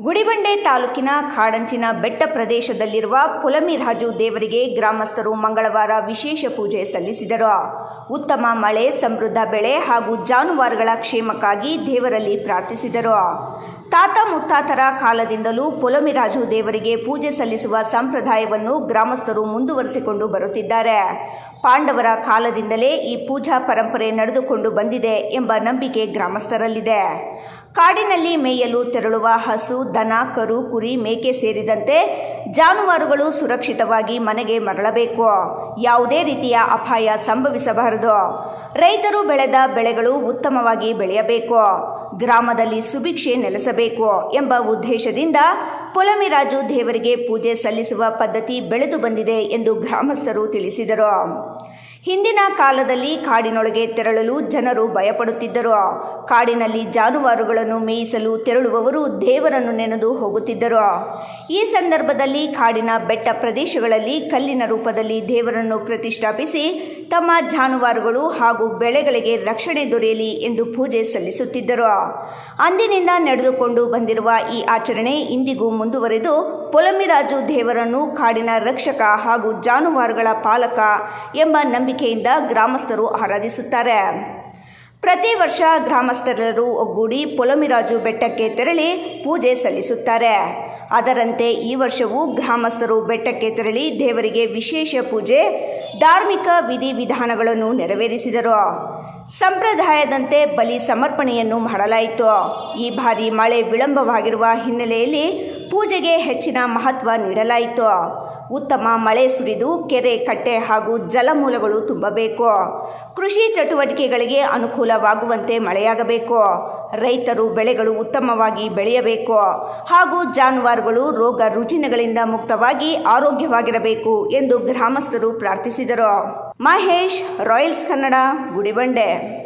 ಗುಡಿಬಂಡೆ ತಾಲೂಕಿನ ಕಾಡಂಚಿನ ಬೆಟ್ಟ ಪ್ರದೇಶದಲ್ಲಿರುವ ಪುಲಮಿರಾಜು ದೇವರಿಗೆ ಗ್ರಾಮಸ್ಥರು ಮಂಗಳವಾರ ವಿಶೇಷ ಪೂಜೆ ಸಲ್ಲಿಸಿದರು. ಉತ್ತಮ ಮಳೆ, ಸಮೃದ್ಧ ಬೆಳೆ ಹಾಗೂ ಜಾನುವಾರುಗಳ ಕ್ಷೇಮಕ್ಕಾಗಿ ದೇವರಲ್ಲಿ ಪ್ರಾರ್ಥಿಸಿದರು. ತಾತ ಮುತ್ತಾತರ ಕಾಲದಿಂದಲೂ ಪುಲಮಿರಾಜು ದೇವರಿಗೆ ಪೂಜೆ ಸಲ್ಲಿಸುವ ಸಂಪ್ರದಾಯವನ್ನು ಗ್ರಾಮಸ್ಥರು ಮುಂದುವರಿಸಿಕೊಂಡು ಬರುತ್ತಿದ್ದಾರೆ. ಪಾಂಡವರ ಕಾಲದಿಂದಲೇ ಈ ಪೂಜಾ ಪರಂಪರೆ ನಡೆದುಕೊಂಡು ಬಂದಿದೆ ಎಂಬ ನಂಬಿಕೆ ಗ್ರಾಮಸ್ಥರಲ್ಲಿದೆ. ಕಾಡಿನಲ್ಲಿ ಮೇಯಲು ತೆರಳುವ ಹಸು, ದನ, ಕರು, ಕುರಿ, ಮೇಕೆ ಸೇರಿದಂತೆ ಜಾನುವಾರುಗಳು ಸುರಕ್ಷಿತವಾಗಿ ಮನೆಗೆ ಮರಳಬೇಕು. ಯಾವುದೇ ರೀತಿಯ ಅಪಾಯ ಸಂಭವಿಸಬಾರದು. ರೈತರು ಬೆಳೆದ ಬೆಳೆಗಳು ಉತ್ತಮವಾಗಿ ಬೆಳೆಯಬೇಕು. ಗ್ರಾಮದಲ್ಲಿ ಸುಭಿಕ್ಷೆ ನೆಲೆಸಬೇಕು ಎಂಬ ಉದ್ದೇಶದಿಂದ ಪುಲಮಿರಾಜು ದೇವರಿಗೆ ಪೂಜೆ ಸಲ್ಲಿಸುವ ಪದ್ಧತಿ ಬೆಳೆದು ಬಂದಿದೆ ಎಂದು ಗ್ರಾಮಸ್ಥರು ತಿಳಿಸಿದರು. ಹಿಂದಿನ ಕಾಲದಲ್ಲಿ ಕಾಡಿನೊಳಗೆ ತೆರಳಲು ಜನರು ಭಯಪಡುತ್ತಿದ್ದರು. ಕಾಡಿನಲ್ಲಿ ಜಾನುವಾರುಗಳನ್ನು ಮೇಯಿಸಲು ತೆರಳುವವರು ದೇವರನ್ನು ನೆನೆದು ಹೋಗುತ್ತಿದ್ದರು. ಈ ಸಂದರ್ಭದಲ್ಲಿ ಕಾಡಿನ ಬೆಟ್ಟ ಪ್ರದೇಶಗಳಲ್ಲಿ ಕಲ್ಲಿನ ರೂಪದಲ್ಲಿ ದೇವರನ್ನು ಪ್ರತಿಷ್ಠಾಪಿಸಿ ತಮ್ಮ ಜಾನುವಾರುಗಳು ಹಾಗೂ ಬೆಳೆಗಳಿಗೆ ರಕ್ಷಣೆ ದೊರೆಯಲಿ ಎಂದು ಪೂಜೆ ಸಲ್ಲಿಸುತ್ತಿದ್ದರು. ಅಂದಿನಿಂದ ನಡೆದುಕೊಂಡು ಬಂದಿರುವ ಈ ಆಚರಣೆ ಇಂದಿಗೂ ಮುಂದುವರೆದು ಪುಲಮಿರಾಜು ದೇವರನ್ನು ಕಾಡಿನ ರಕ್ಷಕ ಹಾಗೂ ಜಾನುವಾರುಗಳ ಪಾಲಕ ಎಂಬ ನಂಬಿಕೆಯಿಂದ ಗ್ರಾಮಸ್ಥರು ಆರಾಧಿಸುತ್ತಾರೆ. ಪ್ರತಿ ವರ್ಷ ಗ್ರಾಮಸ್ಥರೆಲ್ಲರೂ ಒಗ್ಗೂಡಿ ಪುಲಮಿರಾಜು ಬೆಟ್ಟಕ್ಕೆ ತೆರಳಿ ಪೂಜೆ ಸಲ್ಲಿಸುತ್ತಾರೆ. ಅದರಂತೆ ಈ ವರ್ಷವೂ ಗ್ರಾಮಸ್ಥರು ಬೆಟ್ಟಕ್ಕೆ ತೆರಳಿ ದೇವರಿಗೆ ವಿಶೇಷ ಪೂಜೆ, ಧಾರ್ಮಿಕ ವಿಧಿವಿಧಾನಗಳನ್ನು ನೆರವೇರಿಸಿದರು. ಸಂಪ್ರದಾಯದಂತೆ ಬಲಿ ಸಮರ್ಪಣೆಯನ್ನು ಮಾಡಲಾಯಿತು. ಈ ಬಾರಿ ಮಳೆ ವಿಳಂಬವಾಗಿರುವ ಹಿನ್ನೆಲೆಯಲ್ಲಿ ಪೂಜೆಗೆ ಹೆಚ್ಚಿನ ಮಹತ್ವ ನೀಡಲಾಯಿತು. ಉತ್ತಮ ಮಳೆ ಸುರಿದು ಕೆರೆ, ಕಟ್ಟೆ ಹಾಗೂ ಜಲಮೂಲಗಳು ತುಂಬಬೇಕು. ಕೃಷಿ ಚಟುವಟಿಕೆಗಳಿಗೆ ಅನುಕೂಲವಾಗುವಂತೆ ಮಳೆಯಾಗಬೇಕು. ರೈತರು ಬೆಳೆಗಳು ಉತ್ತಮವಾಗಿ ಬೆಳೆಯಬೇಕು ಹಾಗೂ ಜಾನುವಾರುಗಳು ರೋಗ ರುಜಿನಗಳಿಂದ ಮುಕ್ತವಾಗಿ ಆರೋಗ್ಯವಾಗಿರಬೇಕು ಎಂದು ಗ್ರಾಮಸ್ಥರು ಪ್ರಾರ್ಥಿಸಿದರು. ಮಹೇಶ್, ರಾಯಲ್ಸ್ ಕನ್ನಡ, ಗುಡಿಬಂಡೆ.